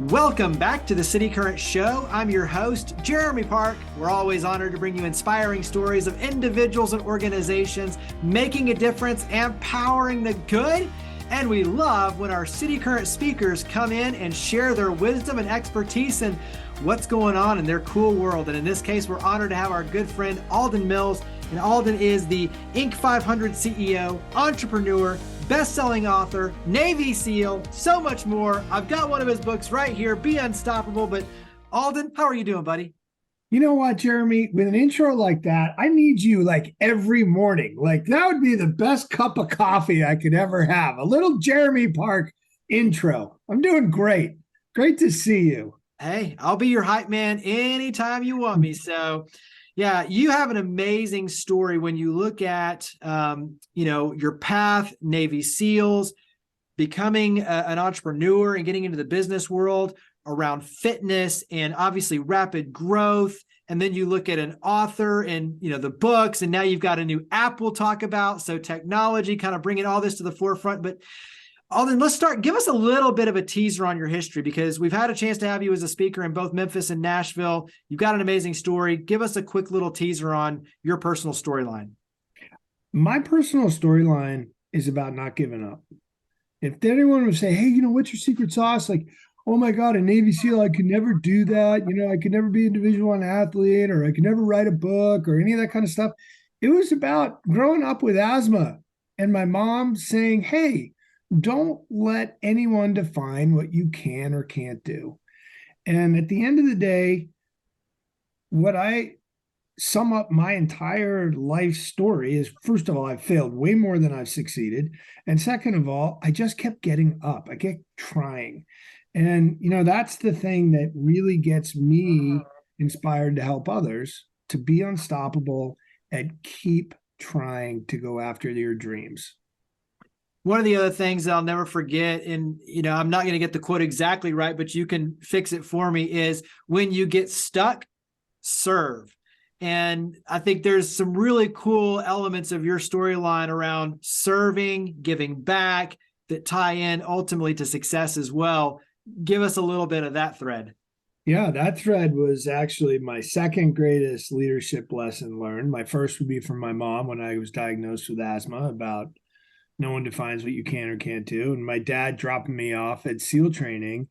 Welcome back to the City Current Show. I'm your host, Jeremy Park. We're always honored to bring you inspiring stories of individuals and organizations making a difference and powering the good. And we love when our City Current speakers come in and share their wisdom and expertise and what's going on in their cool world. And in this case, we're honored to have our good friend, Alden Mills. And Alden is the Inc. 500 CEO, entrepreneur, best-selling author, Navy SEAL, so much more. I've got one of his books right here, Be Unstoppable. But Alden, how are you doing, buddy? You know what, Jeremy? With an intro like that, I need you like every morning. Like that would be the best cup of coffee I could ever have. A little Jeremy Park intro. I'm doing great. Great to see you. Hey, I'll be your hype man anytime you want me. So yeah, you have an amazing story when you look at, your path, Navy SEALs, becoming an entrepreneur and getting into the business world around fitness and obviously rapid growth. And then you look at an author and, the books, and now you've got a new app we'll talk about. So technology, kind of bringing all this to the forefront. But Alden, let's start. Give us a little bit of a teaser on your history, because we've had a chance to have you as a speaker in both Memphis and Nashville. You've got an amazing story. Give us a quick little teaser on your personal storyline. My personal storyline is about not giving up. If anyone would say, hey, what's your secret sauce? Like, oh my God, a Navy SEAL, I could never do that. I could never be a Division I athlete, or I could never write a book or any of that kind of stuff. It was about growing up with asthma and my mom saying, hey, don't let anyone define what you can or can't do. And at the end of the day, what I sum up my entire life story is, first of all, I've failed way more than I've succeeded. And second of all, I just kept getting up. I kept trying. And, that's the thing that really gets me inspired to help others, to be unstoppable and keep trying to go after your dreams. One of the other things that I'll never forget, and I'm not going to get the quote exactly right, but you can fix it for me, is when you get stuck, serve. And I think there's some really cool elements of your storyline around serving, giving back, that tie in ultimately to success as well. Give us a little bit of that thread. Yeah, that thread was actually my second greatest leadership lesson learned. My first would be from my mom when I was diagnosed with asthma, about no one defines what you can or can't do. And my dad dropping me off at SEAL training.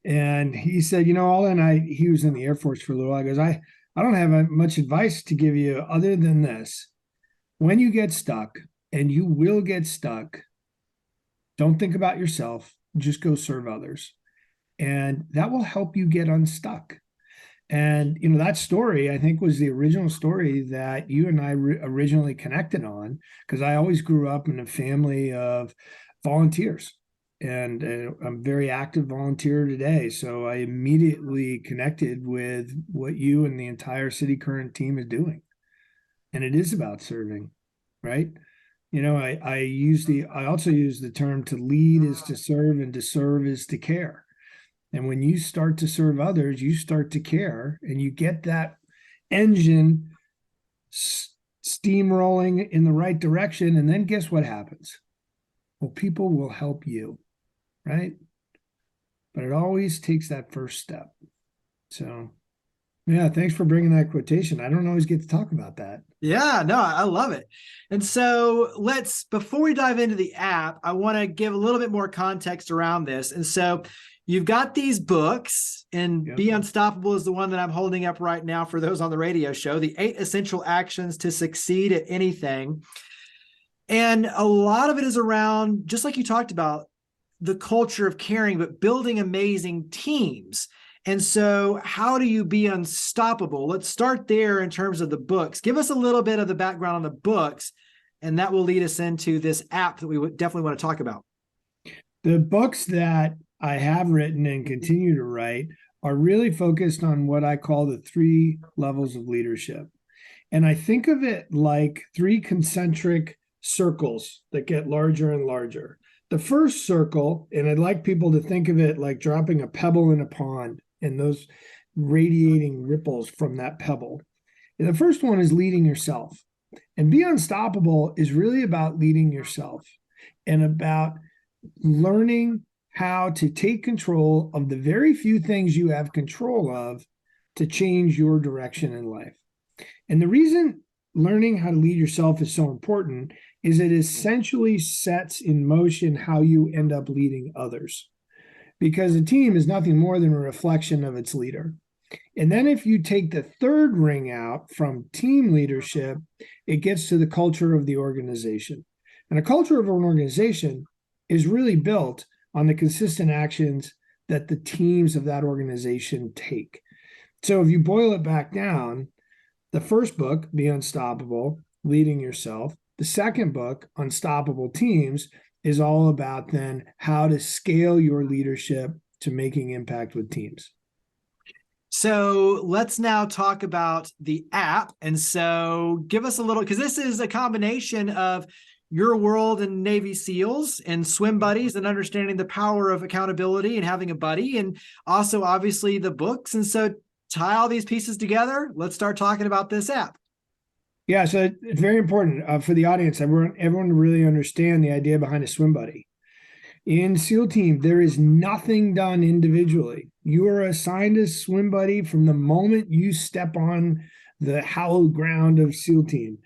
And he said, Alden, he was in the Air Force for a little while. He goes, I don't have much advice to give you other than this. When you get stuck, and you will get stuck, don't think about yourself, just go serve others. And that will help you get unstuck. And, that story, I think, was the original story that you and I originally connected on, because I always grew up in a family of volunteers. And I'm a very active volunteer today. So I immediately connected with what you and the entire cityCURRENT team is doing. And it is about serving, right? I also use the term, to lead is to serve, and to serve is to care. And when you start to serve others, you start to care, and you get that engine steamrolling in the right direction. And then guess what happens? Well, people will help you, right? But it always takes that first step. So, yeah, thanks for bringing that quotation. I don't always get to talk about that. Yeah, no, I love it. And so before we dive into the app, I want to give a little bit more context around this. And so you've got these books, and Yep. Be Unstoppable is the one that I'm holding up right now for those on the radio show, the 8 Essential Actions to Succeed at Anything. And a lot of it is around, just like you talked about, the culture of caring, but building amazing teams. And so how do you be unstoppable? Let's start there in terms of the books. Give us a little bit of the background on the books, and that will lead us into this app that we would definitely want to talk about. The books that I have written and continue to write are really focused on what I call the 3 levels of leadership. And I think of it like 3 concentric circles that get larger and larger. The first circle, and I'd like people to think of it like dropping a pebble in a pond and those radiating ripples from that pebble. And the first one is leading yourself. And Be Unstoppable is really about leading yourself and about learning how to take control of the very few things you have control of to change your direction in life. And the reason learning how to lead yourself is so important is it essentially sets in motion how you end up leading others. Because a team is nothing more than a reflection of its leader. And then if you take the third ring out from team leadership, it gets to the culture of the organization. And a culture of an organization is really built on the consistent actions that the teams of that organization take. So if you boil it back down, the first book, Be Unstoppable, Leading Yourself. The second book, Unstoppable Teams, is all about then how to scale your leadership to making impact with teams. So let's now talk about the app. And so give us a little, because this is a combination of your world and Navy SEALs and Swimbuddies and understanding the power of accountability and having a buddy, and also obviously the books. And so tie all these pieces together. Let's start talking about this app. Yeah, so it's very important for the audience, everyone to really understand the idea behind a Swimbuddy. In SEAL team, there is nothing done individually. You are assigned a Swimbuddy from the moment you step on the hallowed ground of SEAL team.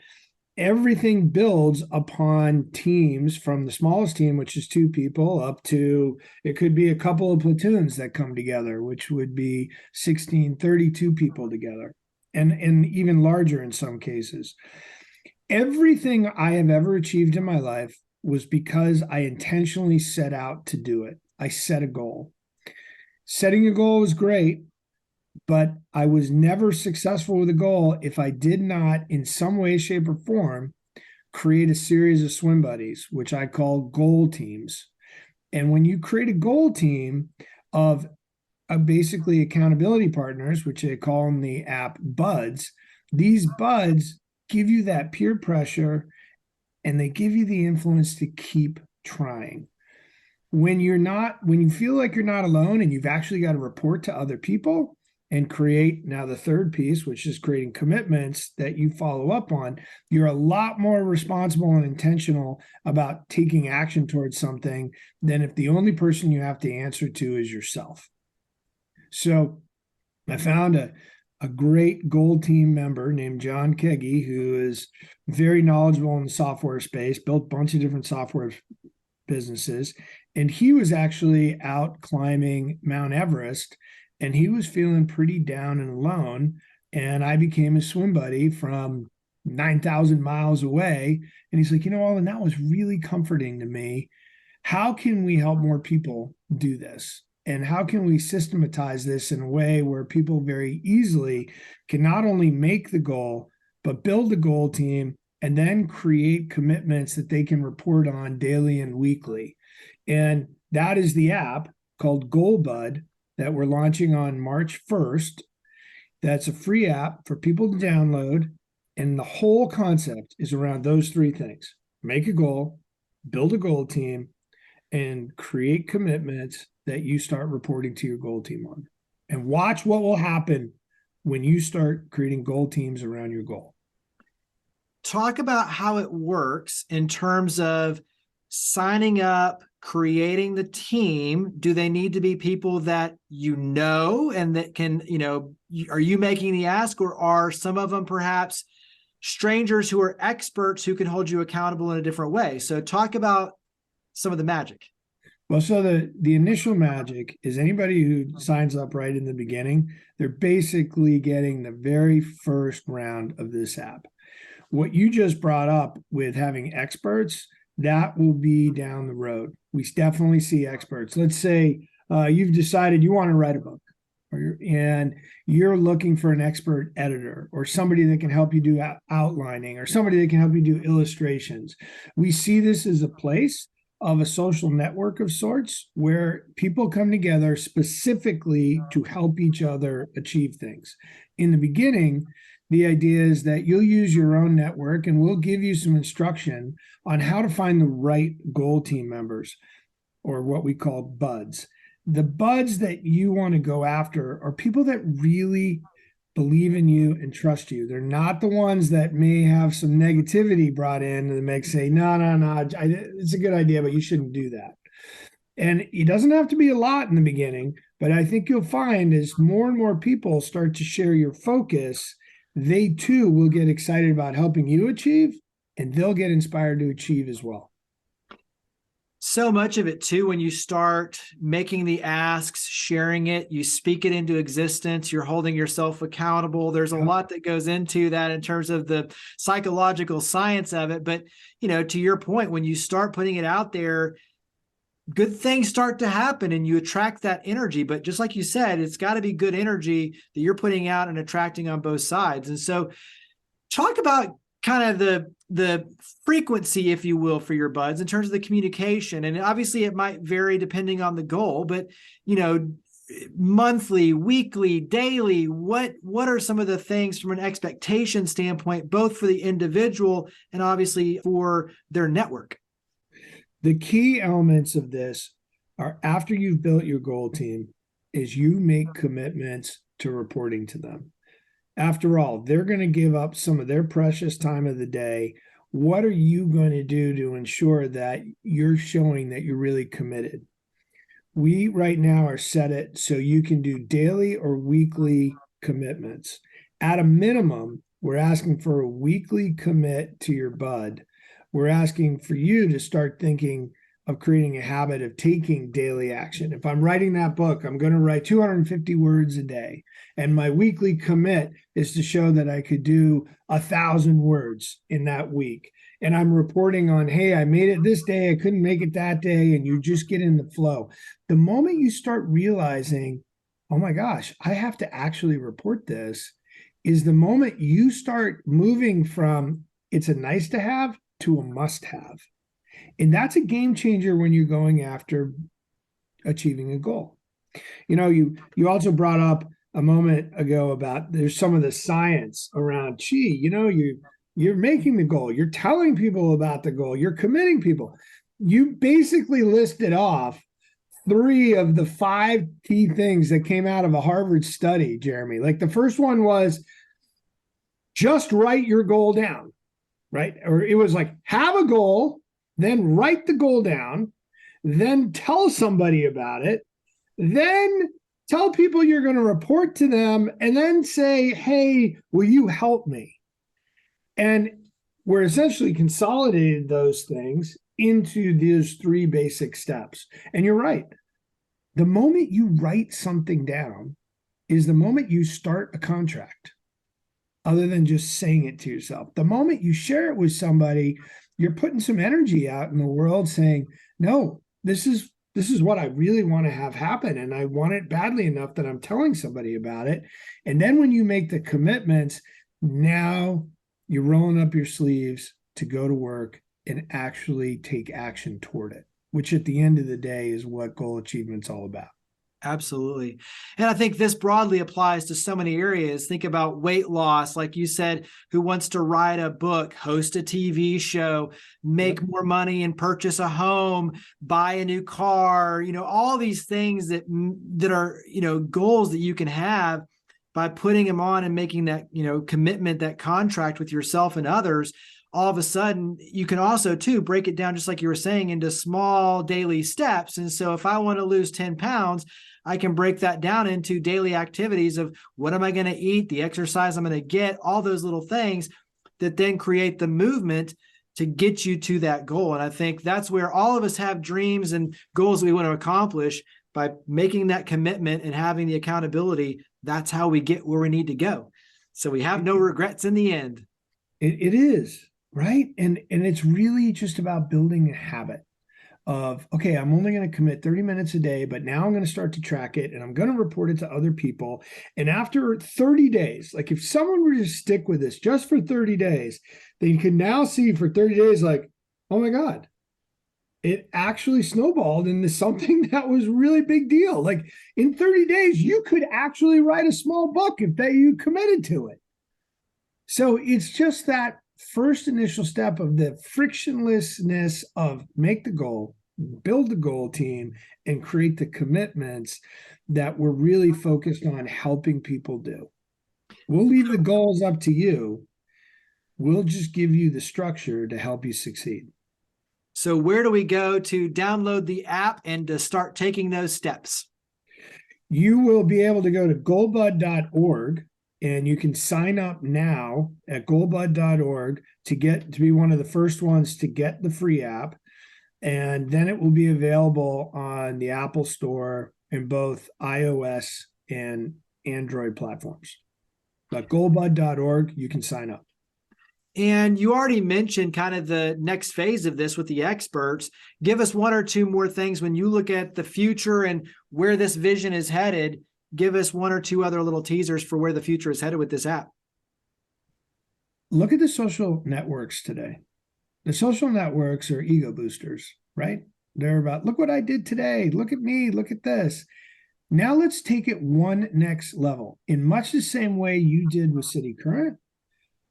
Everything builds upon teams, from the smallest team, which is 2 people, up to, it could be a couple of platoons that come together, which would be 16, 32 people together, and even larger in some cases. Everything I have ever achieved in my life was because I intentionally set out to do it. I set a goal. Setting a goal was great, but I was never successful with a goal if I did not, in some way, shape, or form, create a series of Swimbuddies, which I call goal teams. And when you create a goal team of basically accountability partners, which they call in the app buds, these buds give you that peer pressure and they give you the influence to keep trying. When you feel like you're not alone and you've actually got to report to other people and create now the third piece, which is creating commitments that you follow up on, you're a lot more responsible and intentional about taking action towards something than if the only person you have to answer to is yourself. So I found a great goal team member named John Keagy, who is very knowledgeable in the software space, built a bunch of different software businesses. And he was actually out climbing Mount Everest, and he was feeling pretty down and alone. And I became a Swimbuddy from 9,000 miles away. And he's like, Alden, that was really comforting to me. How can we help more people do this? And how can we systematize this in a way where people very easily can not only make the goal, but build a goal team and then create commitments that they can report on daily and weekly? And that is the app called GoalBud that we're launching on March 1st. That's a free app for people to download. And the whole concept is around those 3 things: make a goal, build a goal team, and create commitments that you start reporting to your goal team on. And watch what will happen when you start creating goal teams around your goal. Talk about how it works in terms of signing up, creating the team. Do they need to be people that and that can, are you making the ask, or are some of them perhaps strangers who are experts who can hold you accountable in a different way? So talk about some of the magic. Well, so the initial magic is anybody who signs up right in the beginning, they're basically getting the very first round of this app. What you just brought up with having experts, that will be down the road. We definitely see experts. Let's say you've decided you want to write a book, and you're looking for an expert editor or somebody that can help you do outlining, or somebody that can help you do illustrations. We see this as a place of a social network of sorts where people come together specifically to help each other achieve things. In the beginning, the idea is that you'll use your own network and we'll give you some instruction on how to find the right goal team members, or what we call buds. The buds that you want to go after are people that really believe in you and trust you. They're not the ones that may have some negativity brought in and make say, no, it's a good idea, but you shouldn't do that. And it doesn't have to be a lot in the beginning, but I think you'll find as more and more people start to share your focus, they too will get excited about helping you achieve, and they'll get inspired to achieve as well. So much of it too, when you start making the asks, sharing it, you speak it into existence, you're holding yourself accountable. There's a lot that goes into that in terms of the psychological science of it. But, to your point, when you start putting it out there, good things start to happen and you attract that energy. But just like you said, it's got to be good energy that you're putting out and attracting on both sides. And so talk about kind of the frequency, if you will, for your buds in terms of the communication. And obviously it might vary depending on the goal, but monthly, weekly, daily, what are some of the things from an expectation standpoint, both for the individual and obviously for their network? The key elements of this are, after you've built your goal team, is you make commitments to reporting to them. After all, they're going to give up some of their precious time of the day. What are you going to do to ensure that you're showing that you're really committed? We right now are set it so you can do daily or weekly commitments. At a minimum, we're asking for a weekly commit to your bud. We're asking for you to start thinking of creating a habit of taking daily action. If I'm writing that book, I'm going to write 250 words a day. And my weekly commit is to show that I could do 1,000 words in that week. And I'm reporting on, hey, I made it this day, I couldn't make it that day, and you just get in the flow. The moment you start realizing, oh my gosh, I have to actually report this, is the moment you start moving from it's a nice to have to a must have. And that's a game changer when you're going after achieving a goal. You also brought up a moment ago about there's some of the science around, you're making the goal, you're telling people about the goal, you're committing people. You basically listed off 3 of the 5 key things that came out of a Harvard study, Jeremy. Like the first one was just write your goal down, right? Or it was like, have a goal, then write the goal down, then tell somebody about it, then tell people you're going to report to them, and then say, hey, will you help me? And we're essentially consolidated those things into those 3 basic steps. And you're right. The moment you write something down is the moment you start a contract, other than just saying it to yourself. The moment you share it with somebody, you're putting some energy out in the world saying, no, this is what I really want to have happen. And I want it badly enough that I'm telling somebody about it. And then when you make the commitments, now you're rolling up your sleeves to go to work and actually take action toward it, which at the end of the day is what goal achievement's all about. Absolutely. And I think this broadly applies to so many areas. Think about weight loss, like you said, who wants to write a book, host a TV show, make more money and purchase a home, buy a new car, all these things that are, goals that you can have by putting them on and making that, commitment, that contract with yourself and others. All of a sudden, you can also, too, break it down, just like you were saying, into small daily steps. And so if I want to lose 10 pounds, I can break that down into daily activities of what am I going to eat, the exercise I'm going to get, all those little things that then create the movement to get you to that goal. And I think that's where all of us have dreams and goals that we want to accomplish. By making that commitment and having the accountability, that's how we get where we need to go. So we have no regrets in the end. It is, right? And it's really just about building a habit of, okay, I'm only going to commit 30 minutes a day, but now I'm going to start to track it and I'm going to report it to other people. And after 30 days, like if someone were to stick with this just for 30 days, they can now see for 30 days, like, oh my God, it actually snowballed into something that was really big deal. Like in 30 days, you could actually write a small book if that you committed to it. So it's just that first initial step of the frictionlessness of make the goal, build the goal team, and create the commitments that we're really focused on helping people do. We'll leave the goals up to you. We'll just give you the structure to help you succeed. So where do we go to download the app and to start taking those steps? You will be able to go to goalbud.org, and you can sign up now at goalbud.org to be one of the first ones to get the free app. And then it will be available on the Apple Store in both iOS and Android platforms. But goalbud.org, you can sign up. And you already mentioned kind of the next phase of this with the experts. Give us one or two more things when you look at the future and where this vision is headed. Give us one or two other little teasers for where the future is headed with this app. Look at the social networks today. The social networks are ego boosters, right? They're about, look what I did today. Look at me. Look at this. Now let's take it one next level. In much the same way you did with cityCURRENT,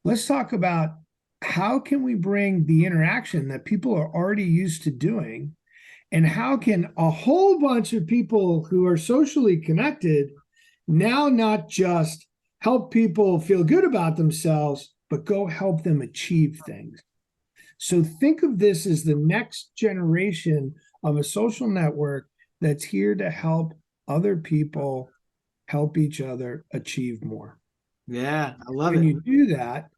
let's talk about how can we bring the interaction that people are already used to doing, and how can a whole bunch of people who are socially connected now not just help people feel good about themselves, but go help them achieve things. So think of this as the next generation of a social network that's here to help other people help each other achieve more. Yeah, I love it. When you do that,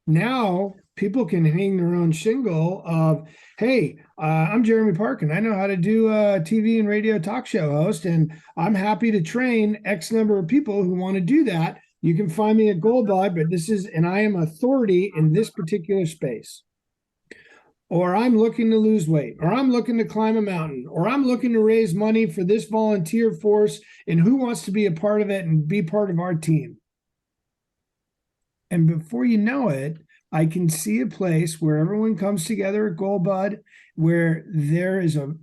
now people can hang their own shingle of, hey, I'm Jeremy Parkin. I know how to do a TV and radio talk show host, and I'm happy to train X number of people who want to do that. You can find me at GoalBud, but I am authority in this particular space. Or I'm looking to lose weight, or I'm looking to climb a mountain, or I'm looking to raise money for this volunteer force, and who wants to be a part of it and be part of our team? And before you know it, I can see a place where everyone comes together at GoalBud, where there is a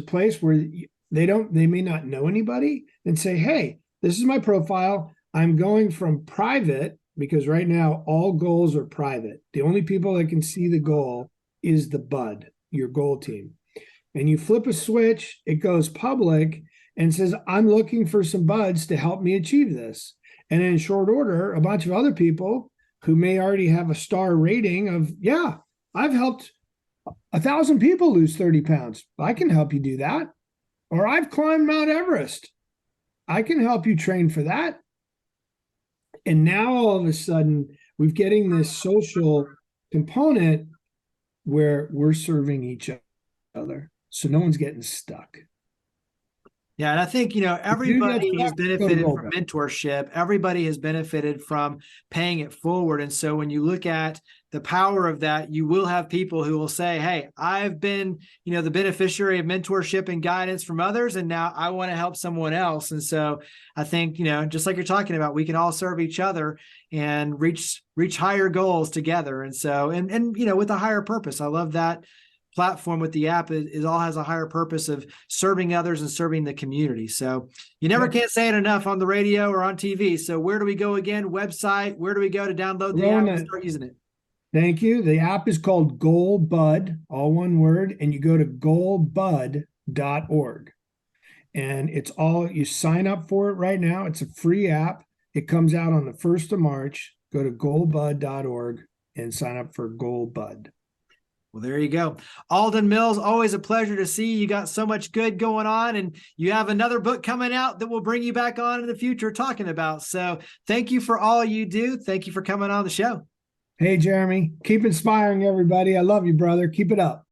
place where they may not know anybody, and say, hey, this is my profile. I'm going from private, because right now all goals are private. The only people that can see the goal is the bud, your goal team. And you flip a switch, it goes public and says, I'm looking for some buds to help me achieve this. And in short order, a bunch of other people who may already have a star rating of, yeah, I've helped 1,000 people lose 30 pounds. I can help you do that. Or I've climbed Mount Everest. I can help you train for that. And now all of a sudden, we're getting this social component where we're serving each other. So no one's getting stuck. Yeah, and I think, everybody has benefited from mentorship. Everybody has benefited from paying it forward. And so when you look at the power of that, you will have people who will say, hey, I've been, the beneficiary of mentorship and guidance from others, and now I want to help someone else. And so I think, just like you're talking about, we can all serve each other and reach higher goals together. And so, and with a higher purpose. I love that platform with the app is all has a higher purpose of serving others and serving the community. So you never can't say it enough on the radio or on TV. So where do we go again? Website, where do we go to download the app and start using it? Thank you. The app is called GoalBud, all one word, and you go to goalbud.org. And you sign up for it right now. It's a free app. It comes out on the 1st of March. Go to goalbud.org and sign up for GoalBud. Well, there you go. Alden Mills, always a pleasure to see you. You got so much good going on, and you have another book coming out that we'll bring you back on in the future talking about. So thank you for all you do. Thank you for coming on the show. Hey, Jeremy, keep inspiring everybody. I love you, brother. Keep it up.